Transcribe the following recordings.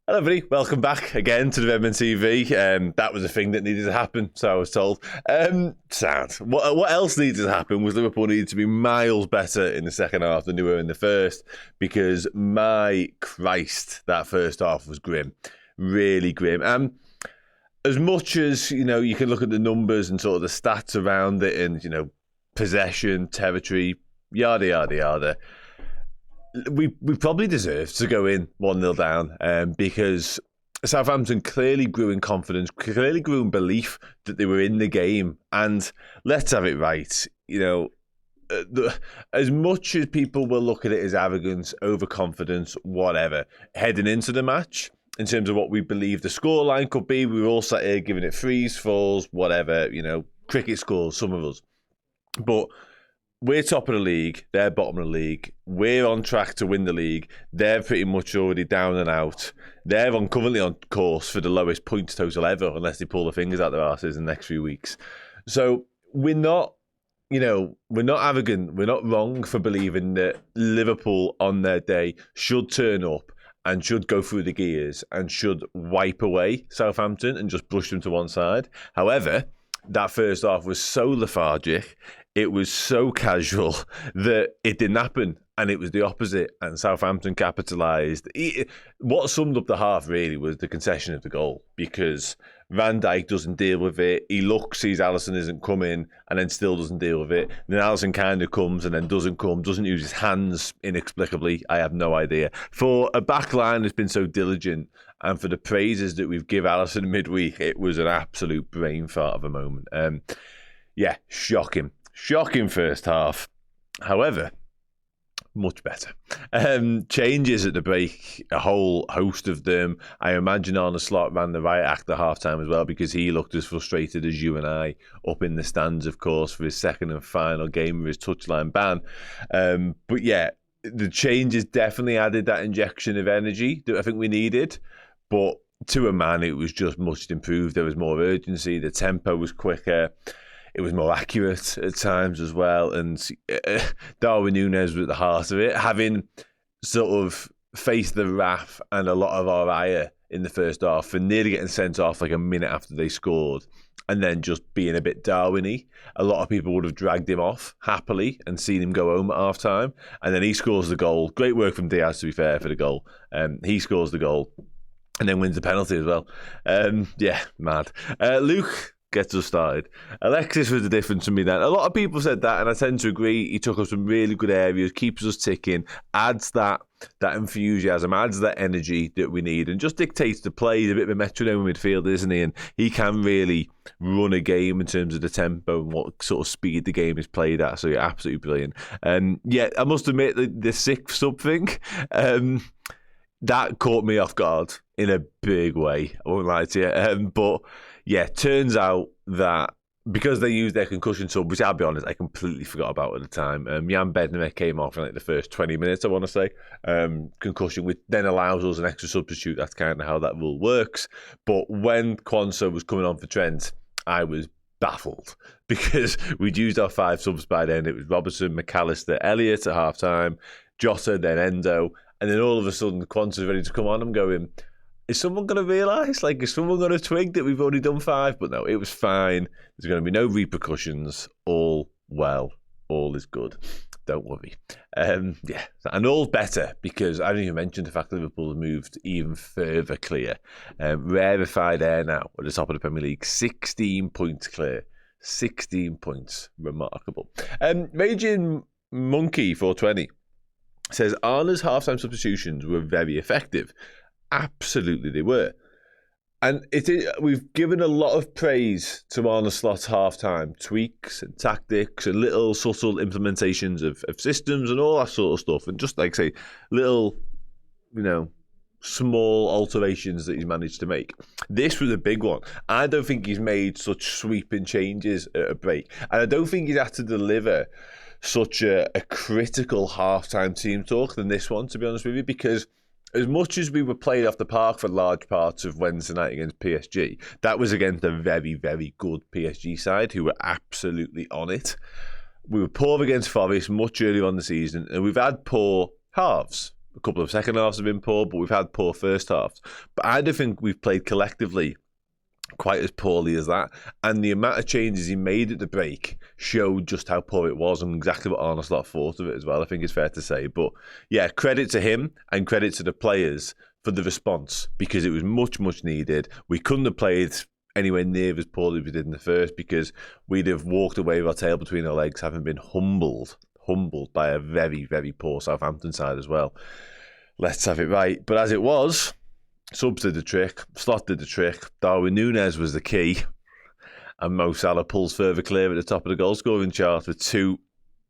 Hello, everybody. Welcome back again to the Redmen TV. That was a thing that needed to happen, so I was told. Sad. What else needed to happen was Liverpool needed to be miles better in the second half than they were in the first, because my Christ, that first half was grim. Really grim. As much as, you can look at the numbers and sort of the stats around it and, possession, territory, yada, yada, yada. We probably deserved to go in 1-0 down because Southampton clearly grew in confidence, clearly grew in belief that they were in the game. And let's have it right, as much as people will look at it as arrogance, overconfidence, whatever, heading into the match, in terms of what we believe the scoreline could be, we were all sat here giving it threes, fours, whatever, cricket scores, some of us. But we're top of the league, they're bottom of the league. We're on track to win the league. They're pretty much already down and out. They're currently on course for the lowest points total ever, unless they pull their fingers out their arses in the next few weeks. So we're not, we're not arrogant. We're not wrong for believing that Liverpool on their day should turn up and should go through the gears and should wipe away Southampton and just brush them to one side. However, that first half was so lethargic, it was so casual that it didn't happen, and it was the opposite, and Southampton capitalised. What summed up the half really was the concession of the goal, because Van Dijk doesn't deal with it. He looks, sees Alisson isn't coming, and then still doesn't deal with it. Then Alisson kind of comes and then doesn't come, doesn't use his hands inexplicably. I have no idea. For a back line that's been so diligent, and for the praises that we've give Alisson midweek, it was an absolute brain fart of a moment. Shocking. Shocking first half. However, much better. Changes at the break, a whole host of them. I imagine Arne Slot ran the right after half-time as well, because he looked as frustrated as you and I up in the stands, of course, for his second and final game with his touchline ban. But yeah, the changes definitely added that injection of energy that I think we needed. But to a man, it was just much improved. There was more urgency. The tempo was quicker. It was more accurate at times as well. And Darwin Nunez was at the heart of it, having sort of faced the wrath and a lot of our ire in the first half for nearly getting sent off like a minute after they scored, and then just being a bit Darwin-y. A lot of people would have dragged him off happily and seen him go home at half-time. And then he scores the goal. Great work from Diaz, to be fair, for the goal. He scores the goal and then wins the penalty as well. Mad. Luke gets us started. Alexis was the difference for me then. A lot of people said that, and I tend to agree. He took up some really good areas, keeps us ticking, adds that enthusiasm, adds that energy that we need, and just dictates the play. He's a bit of a metronome in midfield, isn't he? And he can really run a game in terms of the tempo and what sort of speed the game is played at. So yeah, absolutely brilliant. I must admit the sixth sub thing, that caught me off guard in a big way. I won't lie to you. But yeah, turns out that because they used their concussion sub, which I'll be honest, I completely forgot about at the time. Jan Bednarek came off in the first 20 minutes, I want to say. Concussion, which then allows us an extra substitute. That's kind of how that rule works. But when Quansah was coming on for Trent, I was baffled because we'd used our 5 subs by then. It was Robertson, McAllister, Elliott at half-time, Jota, then Endo. And then all of a sudden, Quansah's ready to come on. I'm going, is someone going to realise? Is someone going to twig that we've already done 5? But no, it was fine. There's going to be no repercussions. All well. All is good. Don't worry. And all's better because I didn't even mention the fact that Liverpool have moved even further clear. Rarefied air now at the top of the Premier League. 16 points clear. 16 points. Remarkable. Raging Monkey 420 says Arne's half-time substitutions were very effective. Absolutely, they were. And we've given a lot of praise to Arne Slot's half-time tweaks and tactics and little subtle implementations of systems and all that sort of stuff. And just like say, little, small alterations that he's managed to make. This was a big one. I don't think he's made such sweeping changes at a break. And I don't think he's had to deliver such a critical half-time team talk than this one, to be honest with you, because as much as we were played off the park for large parts of Wednesday night against PSG, that was against a very, very good PSG side who were absolutely on it. We were poor against Forest much earlier on the season, and we've had poor halves A couple of second halves have been poor, but we've had poor first halves. But I don't think we've played collectively quite as poorly as that. And the amount of changes he made at the break showed just how poor it was and exactly what Arne Slot thought of it as well, I think it's fair to say. But yeah, credit to him and credit to the players for the response, because it was much, much needed. We couldn't have played anywhere near as poorly as we did in the first, because we'd have walked away with our tail between our legs, having been humbled by a very, very poor Southampton side as well. Let's have it right. But as it was, subs did the trick, Slot did the trick, Darwin Nunez was the key, and Mo Salah pulls further clear at the top of the goal scoring chart with 2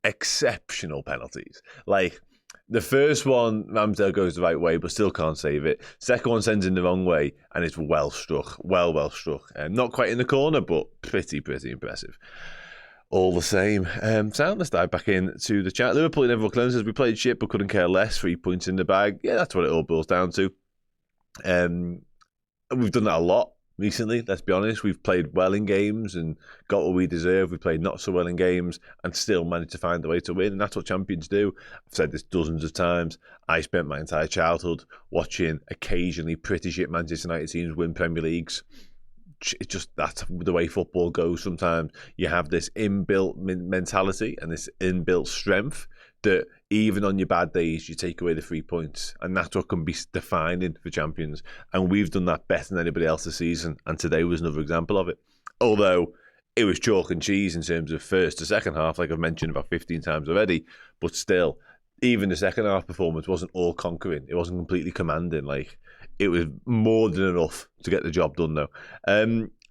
exceptional penalties. Like, the first one, Ramsdale goes the right way, but still can't save it. Second one sends in the wrong way, and it's well struck. Well struck. Not quite in the corner, but pretty impressive. All the same. Let's dive back into the chat. Liverpool in Everton cleanses. We played shit, but couldn't care less. 3 points in the bag. Yeah, that's what it all boils down to. We've done that a lot recently, let's be honest. We've played well in games and got what we deserve. We played not so well in games and still managed to find a way to win, and that's what champions do. I've said this dozens of times. I spent my entire childhood watching occasionally pretty shit Manchester United teams win Premier Leagues. It's just, that's the way football goes sometimes. You have this inbuilt mentality and this inbuilt strength that even on your bad days, you take away the 3 points. And that's what can be defining for champions. And we've done that better than anybody else this season. And today was another example of it. Although it was chalk and cheese in terms of first to second half, like I've mentioned about 15 times already. But still, even the second half performance wasn't all conquering. It wasn't completely commanding. Like, it was more than enough to get the job done, though.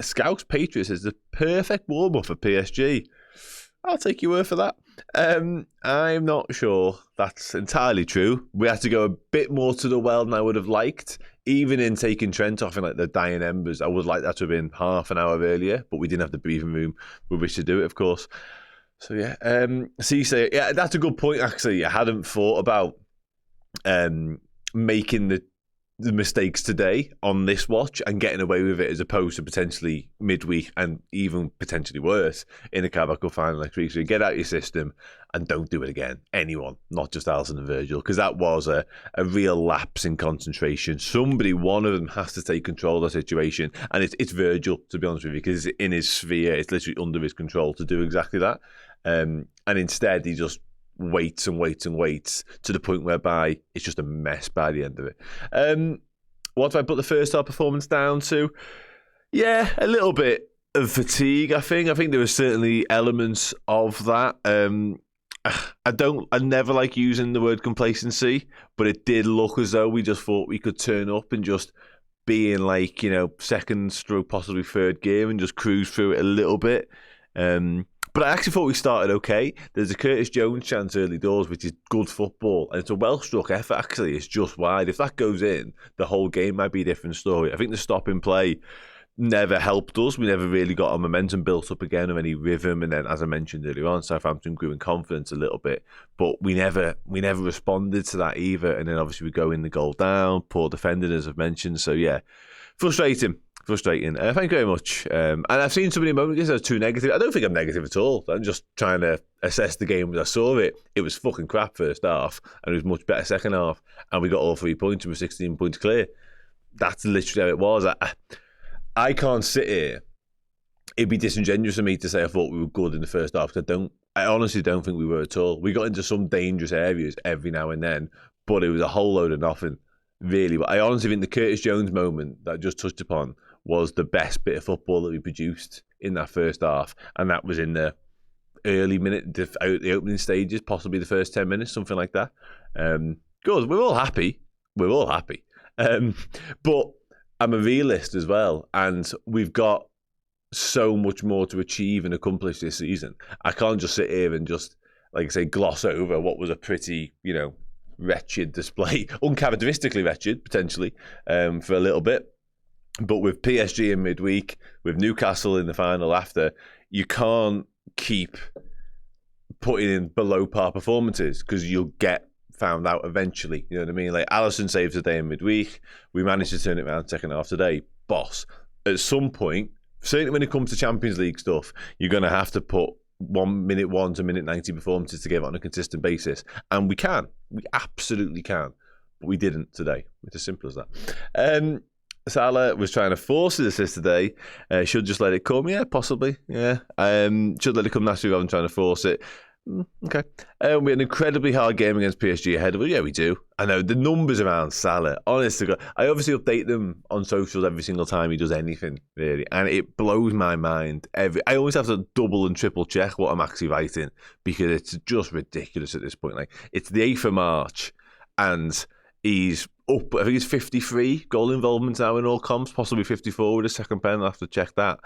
Scouts Patriots is the perfect warm-up for PSG. I'll take your word for that. I'm not sure that's entirely true. We had to go a bit more to the well than I would have liked. Even in taking Trent off in like the dying embers, I would like that to have been half an hour earlier, but we didn't have the breathing room with which to do it, of course. So yeah, Cisse, yeah, that's a good point actually. I hadn't thought about making the mistakes today on this watch and getting away with it, as opposed to potentially midweek and even potentially worse in a Carabao Cup final next week. So you get out your system and don't do it again. Anyone, not just Alisson and Virgil, because that was a real lapse in concentration. Somebody, one of them, has to take control of the situation, and it's Virgil, to be honest with you, because it's in his sphere. It's literally under his control to do exactly that. And instead, he just waits to the point whereby it's just a mess by the end of it. What do I put the first half performance down to? Yeah, a little bit of fatigue, I think. I think there were certainly elements of that. I never like using the word complacency, but it did look as though we just thought we could turn up and just be in, like, you know, second stroke, possibly third gear, and just cruise through it a little bit. But I actually thought we started okay. There's a Curtis Jones chance early doors, which is good football. And it's a well-struck effort, actually. It's just wide. If that goes in, the whole game might be a different story. I think the stop in play never helped us. We never really got our momentum built up again, or any rhythm. And then, as I mentioned earlier on, Southampton grew in confidence a little bit. But we never responded to that either. And then obviously we go in the goal down, poor defending, as I've mentioned. So yeah, frustrating. Thank you very much. And I've seen so many moments that are too negative. I don't think I'm negative at all. I'm just trying to assess the game as I saw it. It was fucking crap first half, and it was much better second half. And we got all 3 points and we're 16 points clear. That's literally how it was. I can't sit here. It'd be disingenuous of me to say I thought we were good in the first half, because I honestly don't think we were at all. We got into some dangerous areas every now and then, but it was a whole load of nothing, really. But I honestly think the Curtis Jones moment that I just touched upon was the best bit of football that we produced in that first half, and that was in the early minute, the opening stages, possibly the first 10 minutes, something like that. Good, we're all happy. But I'm a realist as well, and we've got so much more to achieve and accomplish this season. I can't just sit here and just, like I say, gloss over what was a pretty, you know, wretched display, uncharacteristically wretched, potentially, for a little bit. But with PSG in midweek, with Newcastle in the final after, you can't keep putting in below par performances, because you'll get found out eventually. You know what I mean? Like, Alisson saves the day in midweek. We managed to turn it around second half today. Boss, at some point, certainly when it comes to Champions League stuff, you're going to have to put minute 1 to minute 90 performances together on a consistent basis. And we can. We absolutely can. but we didn't today. It's as simple as that. Salah was trying to force his assist today. Should just let it come. Yeah, possibly. Yeah. Should let it come naturally rather than trying to force it. Okay. We had an incredibly hard game against PSG ahead of us. Yeah, we do. I know the numbers around Salah. Honest to God, I obviously update them on socials every single time he does anything, really. And it blows my mind. I always have to double and triple check what I'm actually writing because it's just ridiculous at this point. Like, it's the 8th of March and he's up, I think it's 53 goal involvements now in all comps, possibly 54 with a second pen. I'll have to check that.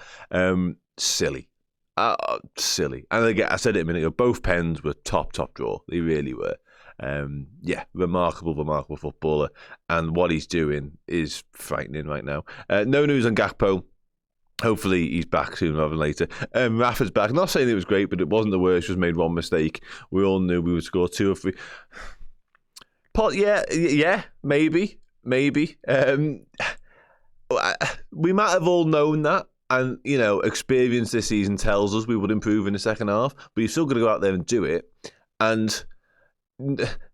Silly. Silly. And again, I said it a minute ago, both pens were top draw. They really were. Remarkable footballer. And what he's doing is frightening right now. No news on Gakpo. Hopefully he's back sooner rather than later. Rafa's back. Not saying it was great, but it wasn't the worst. Just made one mistake. We all knew we would score 2 or 3. Yeah, maybe. We might have all known that, and experience this season tells us we would improve in the second half. But you've still got to go out there and do it, and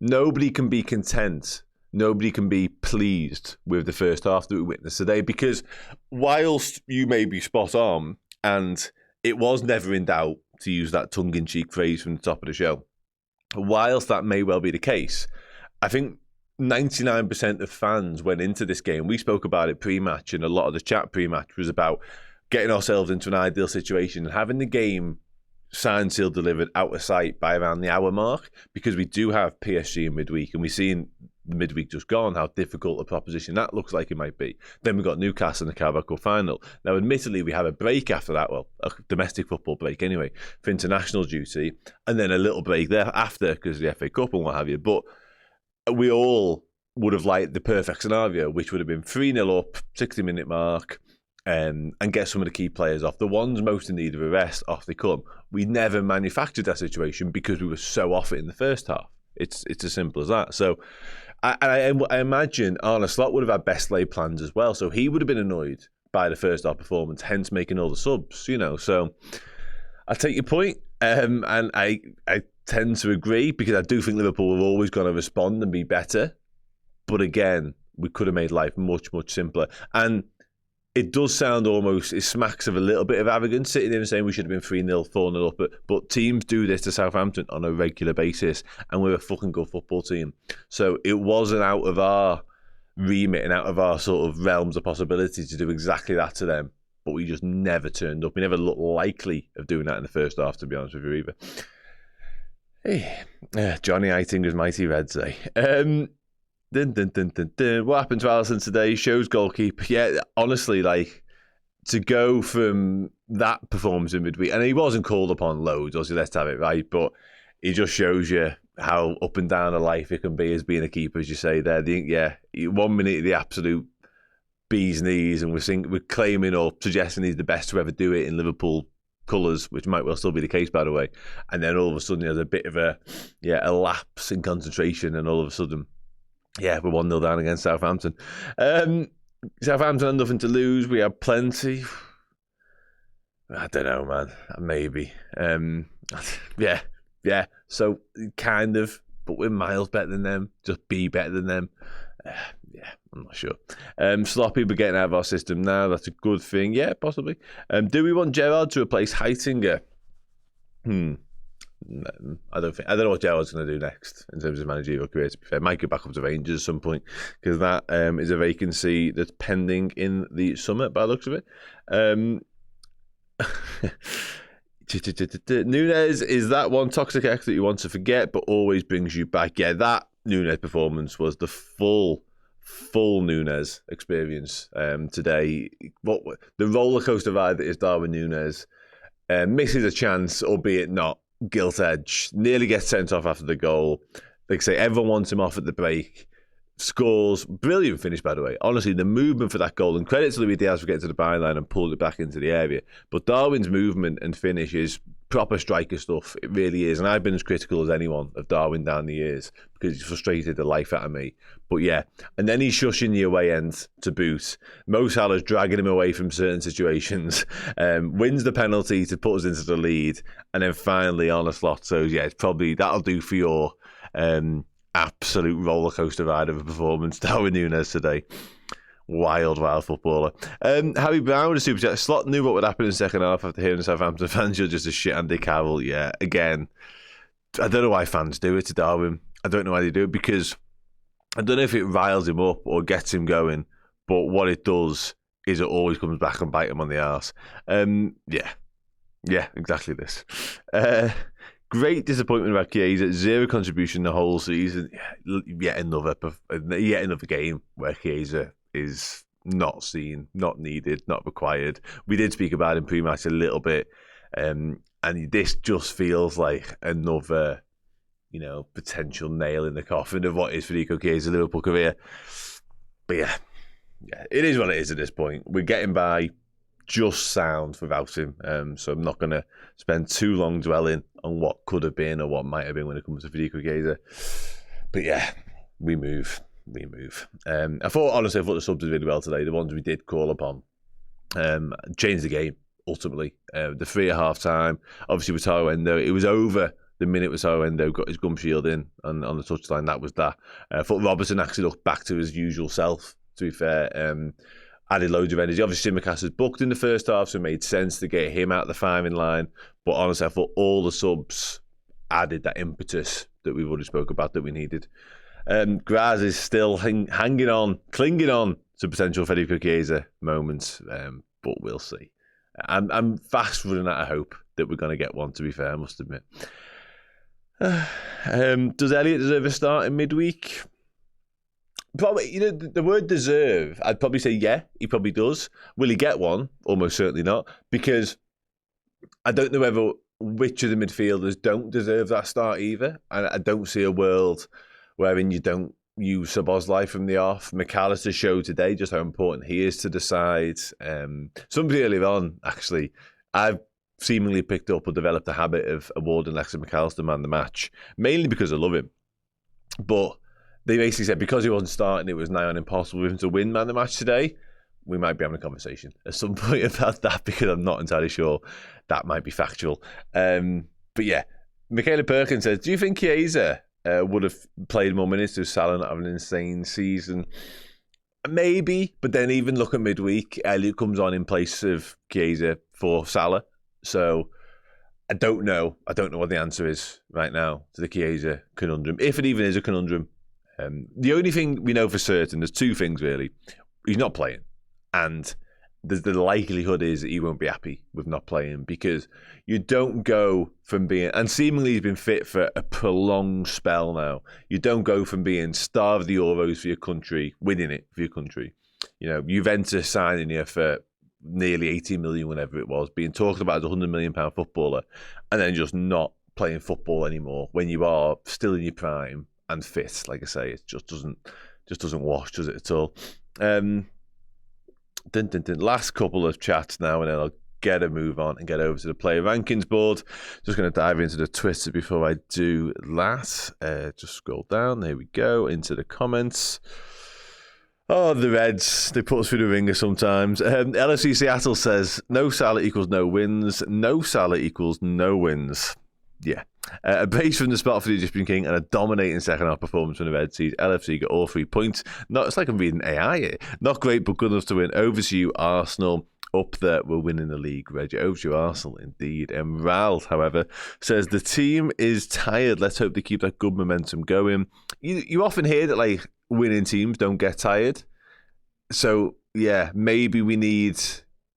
nobody can be content. Nobody can be pleased with the first half that we witnessed today, because whilst you may be spot on, and it was never in doubt, to use that tongue-in-cheek phrase from the top of the show, whilst that may well be the case, I think 99% of fans went into this game. We spoke about it pre-match, and a lot of the chat pre-match was about getting ourselves into an ideal situation and having the game signed, sealed, delivered, out of sight by around the hour mark, because we do have PSG in midweek, and we've seen the midweek just gone how difficult a proposition that looks like it might be. Then we've got Newcastle in the Carabao Cup final. Now, admittedly, we have a break after that, well, a domestic football break anyway, for international duty, and then a little break there after because of the FA Cup and what have you. But we all would have liked the perfect scenario, which would have been 3-0 up, 60-minute mark, and get some of the key players off. The ones most in need of a rest, off they come. We never manufactured that situation because we were so off it in the first half. It's as simple as that. So I imagine Arne Slot would have had best laid plans as well. So he would have been annoyed by the first half performance, hence making all the subs, So I take your point, and I tend to agree, because I do think Liverpool have always going to respond and be better. But again, we could have made life much simpler. And it does sound almost, it smacks of a little bit of arrogance sitting there and saying we should have been 3-0, 4-0 up. But teams do this to Southampton on a regular basis, and we're a fucking good football team. So it wasn't out of our remit and out of our sort of realms of possibility to do exactly that to them. But we just never turned up. We never looked likely of doing that in the first half, to be honest with you, either. Hey, Johnny Eitinger's mighty Reds, eh? What happened to Alisson today? Shows goalkeeper. Yeah, honestly, like, to go from that performance in midweek, and he wasn't called upon loads, obviously, let's have it right, but it just shows you how up and down a life it can be as being a keeper, as you say there. 1 minute the absolute bee's knees, and we're claiming or suggesting he's the best to ever do it in Liverpool colours, which might well still be the case, by the way. And then all of a sudden there's a bit of a lapse in concentration, and all of a sudden, we're 1-0 down against Southampton. Southampton had nothing to lose. We had plenty. I don't know, man. Maybe. Yeah. So, kind of, but we're miles better than them. Just be better than them. I'm not sure. Sloppy, we're getting out of our system now. That's a good thing. Yeah, possibly. Do we want Gerrard to replace Heitinger? No, I don't know what Gerrard's going to do next in terms of managerial career, to be fair. Might go back up to Rangers at some point, because that is a vacancy that's pending in the summer by the looks of it. Nunez is that one toxic ex that you want to forget but always brings you back. Yeah, that Nunez performance was the full Nunez experience today. The roller coaster ride that is Darwin Nunez, misses a chance, albeit not gilt edge, nearly gets sent off after the goal. Like I say, everyone wants him off at the break. Scores. Brilliant finish, by the way. Honestly, the movement for that goal, and credit to Luis Diaz for getting to the byline and pulled it back into the area. But Darwin's movement and finish is proper striker stuff. It really is. And I've been as critical as anyone of Darwin down the years, because he's frustrated the life out of me. But yeah, and then he's shushing the away end to boot. Mo Salah's dragging him away from certain situations, wins the penalty to put us into the lead, and then finally on a slot. So yeah, it's probably that'll do for your absolute rollercoaster ride of a performance. Darwin Nunez today. Wild footballer. Harry Brown with a super chat. Slot knew what would happen in the second half after hearing Southampton fans. You're just a shit Andy Carroll. Yeah, again, I don't know why fans do it to Darwin. I don't know why they do it, because I don't know if it riles him up or gets him going, but what it does is it always comes back and bite him on the arse. Yeah, exactly this. Great disappointment about Chiesa. Zero contribution the whole season. Yet another game where Chiesa is not seen, not needed, not required. We did speak about him pre-match a little bit, and this just feels like another, potential nail in the coffin of what is Federico Chiesa's Liverpool career. But yeah, it is what it is at this point. We're getting by just sound without him, so I'm not going to spend too long dwelling on what could have been or what might have been when it comes to Federico Chiesa. But yeah, we move. I thought the subs did really well today. The ones we did call upon changed the game ultimately. The three at half time, obviously with Taro Endo, it was over the minute with Taro Endo got his gum shield in on the touchline. That was that. I thought Robertson actually looked back to his usual self, to be fair. Added loads of energy. Obviously, Simicast was booked in the first half, so it made sense to get him out of the firing line. But honestly, I thought all the subs added that impetus that we've already spoke about that we needed. Graz is still hanging on, clinging on to potential Federico Chiesa moments, but we'll see. I'm fast running out of hope that we're going to get one, to be fair, I must admit. Does Elliott deserve a start in midweek? Probably, the word deserve, I'd probably say yeah, he probably does. Will he get one? Almost certainly not, because I don't know which of the midfielders don't deserve that start either. And I don't see a world wherein you don't use Szoboszlai from the off. McAllister showed today just how important he is to the side. Somebody earlier on, actually, I've seemingly picked up or developed a habit of awarding Alexis McAllister man the match, mainly because I love him. But they basically said because he wasn't starting, it was nigh on impossible for him to win man the match today. We might be having a conversation at some point about that, because I'm not entirely sure that might be factual. But yeah, Michaela Perkins says, do you think Chiesa would have played more minutes to Salah not having an insane season? Maybe, but then even look at midweek, Elliott comes on in place of Chiesa for Salah. So I don't know what the answer is right now to the Chiesa conundrum, if it even is a conundrum. The only thing we know for certain, there's two things really. He's not playing, and the likelihood is that he won't be happy with not playing, because you don't go from being, and seemingly he's been fit for a prolonged spell now, you don't go from being star of the Euros for your country, winning it for your country. Juventus signing you for nearly 80 million, whenever it was, being talked about as a £100 million footballer, and then just not playing football anymore when you are still in your prime and fit. Like I say, it just doesn't wash, does it at all? Last couple of chats now, and then I'll get a move on and get over to the player rankings board. Just going to dive into the Twitter before I do that. Just scroll down. There we go. Into the comments. Oh, the Reds, they put us through the ringer sometimes. LFC Seattle says, no Salah equals no wins. No Salah equals no wins. Yeah. A brace from the spot for the Egyptian King and a dominating second half performance from the Red Seas. LFC got all 3 points. It's like I'm reading AI here. Not great, but good enough to win. Over to you, Arsenal. Up there, we're winning the league, Reggie. Over to you, Arsenal, indeed. And Ralph, however, says the team is tired. Let's hope they keep that good momentum going. You often hear that winning teams don't get tired. So, yeah, maybe we need,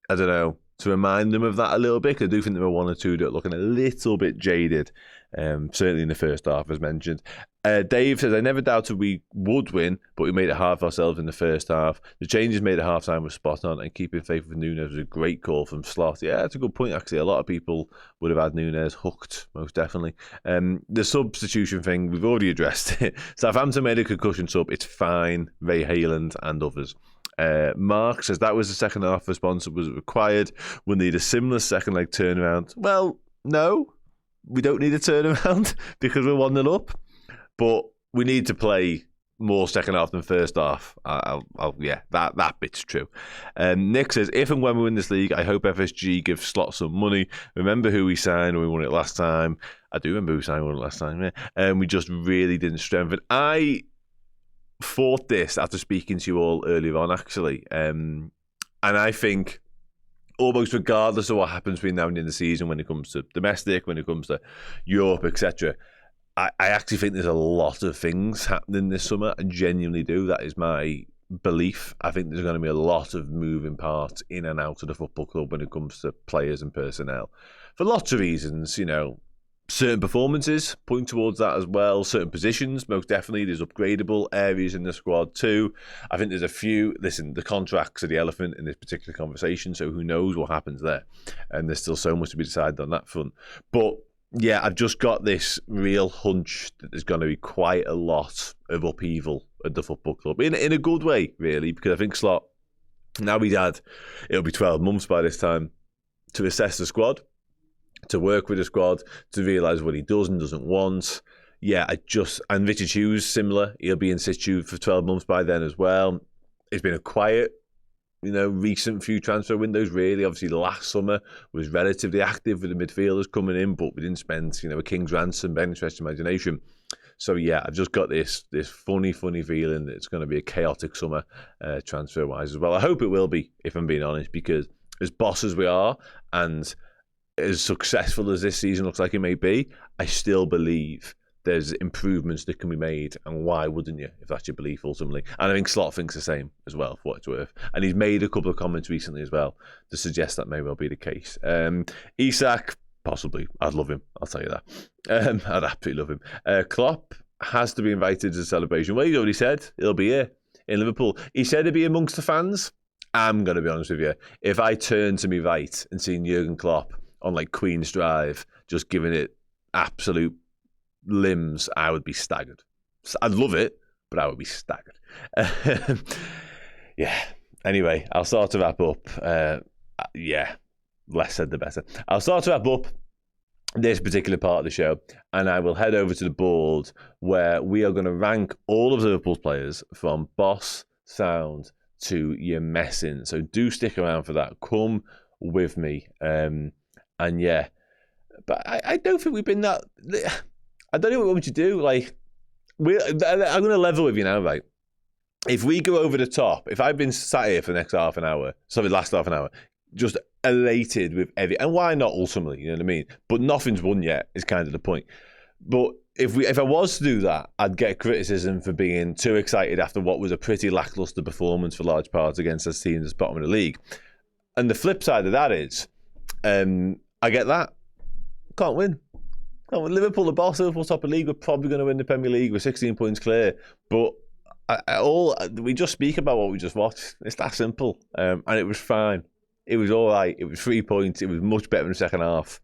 I don't know, to remind them of that a little bit, because I do think there were one or two that are looking a little bit jaded, certainly in the first half, as mentioned. Dave says, I never doubted we would win, but we made it hard for ourselves in the first half. The changes made at half-time were spot on, and keeping faith with Nunez was a great call from Slot. Yeah, that's a good point, actually. A lot of people would have had Nunez hooked, most definitely. The substitution thing, we've already addressed it. Southampton made a concussion sub. It's fine. Ray Hayland and others. Mark says that was the second half response was required. We'll need a similar second leg turnaround. Well, no, we don't need a turnaround because we're 1-0 up, but we need to play more second half than first half. Yeah, that bit's true. Nick says, if and when we win this league, I hope FSG gives Slot some money. Remember who we signed when we won it last time? I do remember who signed when we won it last time, yeah. And we just really didn't strengthen. I thought this after speaking to you all earlier on, actually. And I think almost regardless of what happens between now and the end of the season, when it comes to domestic, when it comes to Europe, etc., I actually think there's a lot of things happening this summer. I genuinely do. That is my belief. I think there's going to be a lot of moving parts in and out of the football club when it comes to players and personnel. For lots of reasons, certain performances point towards that as well. Certain positions, most definitely. There's upgradable areas in the squad too. I think there's a few. Listen, the contracts are the elephant in this particular conversation, so who knows what happens there. And there's still so much to be decided on that front. But yeah, I've just got this real hunch that there's going to be quite a lot of upheaval at the football club. In a good way, really, because I think Slot, now it'll be 12 months by this time, to assess the squad, to work with the squad, to realise what he does and doesn't want. Yeah, and Richard Hughes, similar. He'll be in situ for 12 months by then as well. It's been a quiet, recent few transfer windows, really. Obviously, last summer was relatively active with the midfielders coming in, but we didn't spend, a king's ransom by any stretch of imagination. So, yeah, I've just got this funny feeling that it's going to be a chaotic summer transfer-wise as well. I hope it will be, if I'm being honest, because as boss as we are and as successful as this season looks like it may be, I still believe there's improvements that can be made, and why wouldn't you, if that's your belief ultimately? And I think Slot thinks the same as well, for what it's worth. And he's made a couple of comments recently as well to suggest that may well be the case. Isak, possibly. I'd love him, I'll tell you that. I'd absolutely love him. Klopp has to be invited to the celebration. Well, he's already said he'll be here in Liverpool. He said he'd be amongst the fans. I'm going to be honest with you. If I turn to me right and seen Jurgen Klopp on Queen's Drive, just giving it absolute limbs, I would be staggered. I'd love it, but I would be staggered. Yeah. Anyway, I'll start to wrap up. Less said the better. I'll start to wrap up this particular part of the show, and I will head over to the board where we are going to rank all of Liverpool's players from boss sound to your messing. So do stick around for that. Come with me. And yeah, but I don't think we've been that. I don't know what we should do. I'm going to level with you now, right? If we go over the top, if I've been sat here for the next half an hour, the last half an hour, just elated with and why not ultimately, you know what I mean? But nothing's won yet is kind of the point. But if I was to do that, I'd get criticism for being too excited after what was a pretty lacklustre performance for large parts against us teams at the bottom of the league. And the flip side of that is, I get that. Can't win. Liverpool, the boss, Liverpool top of the league, we're probably going to win the Premier League. We're 16 points clear. But we just speak about what we just watched. It's that simple. And it was fine. It was all right. It was 3 points. It was much better in the second half.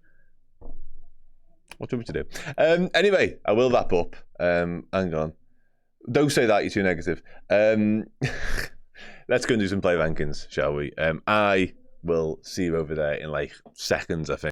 What do we to do? Anyway, I will wrap up. Hang on. Don't say that, you're too negative. Let's go and do some play rankings, shall we? I will see you over there in seconds, I think.